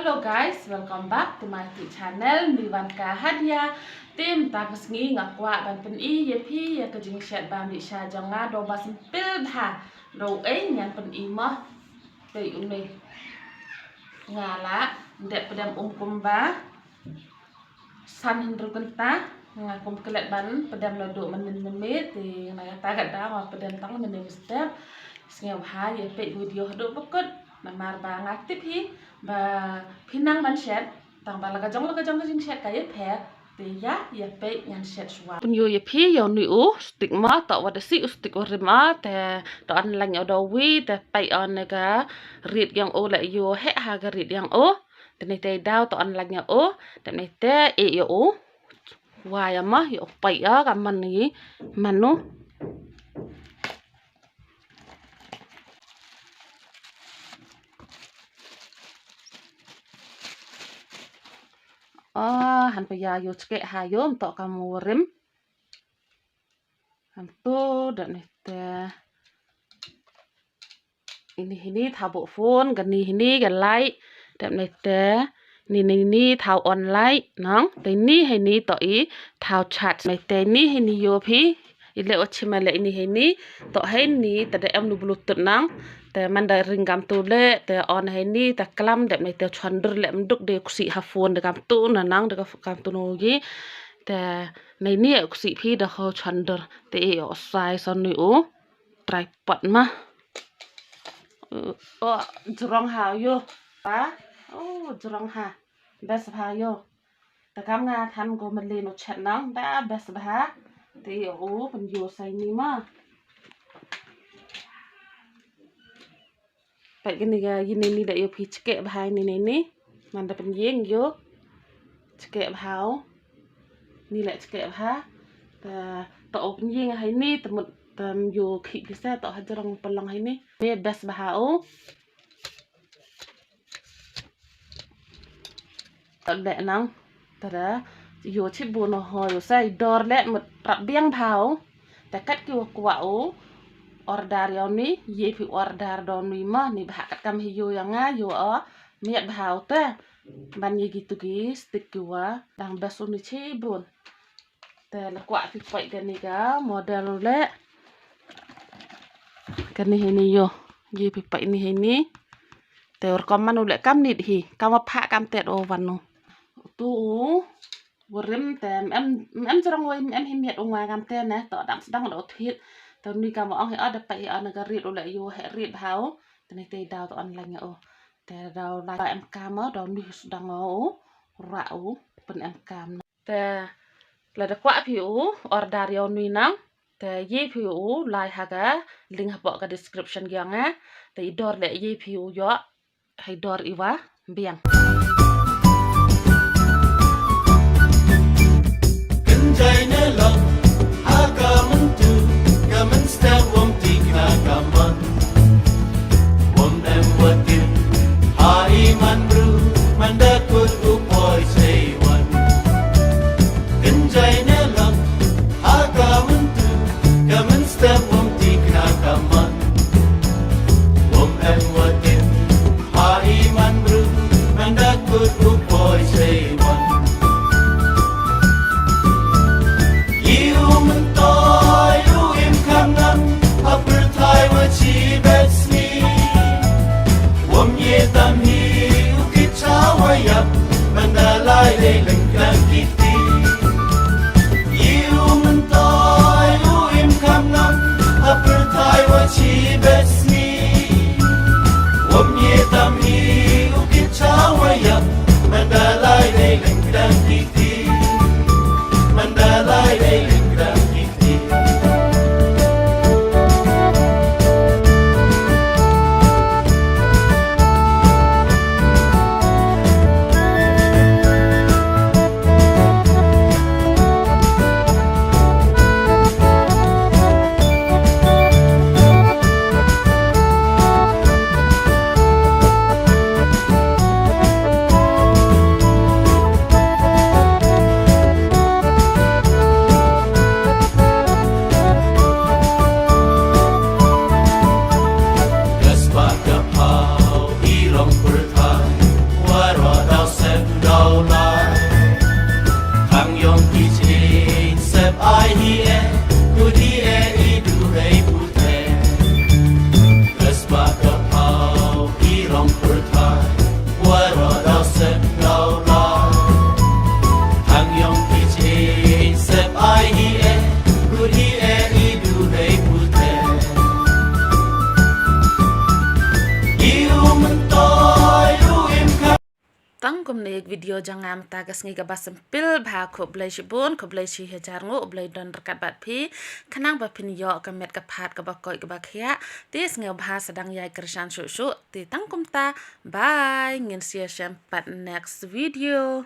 Hello guys, welcome back to my YouTube channel Mivanka Hadia. Tim tak sengi ngakwa ban pen I ye pi ya kejing chat ban di sha janga do bas pil tha do ai nyan pen I mah tei ni ngala ndek pedam kum ba san hendru kenta ngakum kelet ban pedam lodo men ti na ta gak da pedam tang men step sengi ha ye pe video do bekut namar ba ngaktif hi ba pinang ban chat tang ba laga jong kajing chat kaya phe te ya ye pe nyan chat swa pun yo ye phi yo ni u stigma ta wa de si stik rima te to an lang yo do wi te pai on ga rit yang o la yo he ha ga rit yang o te ne te dau to an lang yo o te ne te e yo o wa ya ma yo pai ya ga man ni manu han pa ya yo cek ha yo untuk kamu rim hantu dan itu ini thabo phone gani ini galai dan itu ini thao online nang te ni hai ni to I thao chat mai te ni hai ni yo phi ile ochima le ini to hai ni ta de em nu bluetooth nang te man da ringgam tu le te on hai ni ta klam de mai te chandur le mduk de kusi ha phone de kam tu na nang de kam tu no gi te nei ni kusi phi da ho chandur te e o sai son ni o tripod ma o jrong ha yo pa o jrong ha bes ha yo ta kam nga than go man le no chat nang da bes ha te o pen yo sai ni ma pai gini ga yini ni da yo phi chke bhai ni man da pen yeng yo chke bhao ni la chke bha ta to op yeng hai ni tam yo khi bisa to ha jarang pelang hai ni me bes bhao le nang ta yo chi bu no ho yo sai dor le mut rap biang thao ta kat ki wa o order yo ni ye phi order don ni ma ni bha kat kam hi yo yang nga yo o miat bhao ta ban ye gitu gi stick ki wa dang bas ni chi bun ta la kwa phi pai kan ni ga model le kan ni yo ye phi pai ni te or kom man le kam ni hi kam wa pha kam tet o wan no tu rim tem em jarang wai em himiat ongwa kam te na to dang do thit to ni kam ong he ada pai an ga rit o le yo he rit hao te ne te daw to an lang o te daw la em kam do ni dang o ra o pen em kam te la da kwa phi o order yo ni nang te ye phi o lai ha ga link ha ga description gyang a te dor le ye phi o yo hai dor iwa biang Deine Lok, Hagamen du, Gamen stel wom tika gaman. Wom em watin, hai man bru, mandakut upoi seiwan. Deine Lok, Hagamen du, Gamen stel wom tika gaman. Wom em watin, hai man bru, mandakut upoi seiwan. Tam hi ukit chawaya mandalai le lengkang kiti you mentoy uim kamnam apertai wa chi besni wam ye tam hi ukit chawaya mandalai le lengkang kiti mandalai le lengkang kiti tang kum nek video jangan ta gas ngi ga basempil ba ko blai shibun ko blai shi hajar ngo blai don rekat bat phi khanang ba phin yo ka met ka phat ka ba koi ka ba khia tis ngeu ba sedang yai kersan su ti tang kum ta bye ngin sia sam pat next video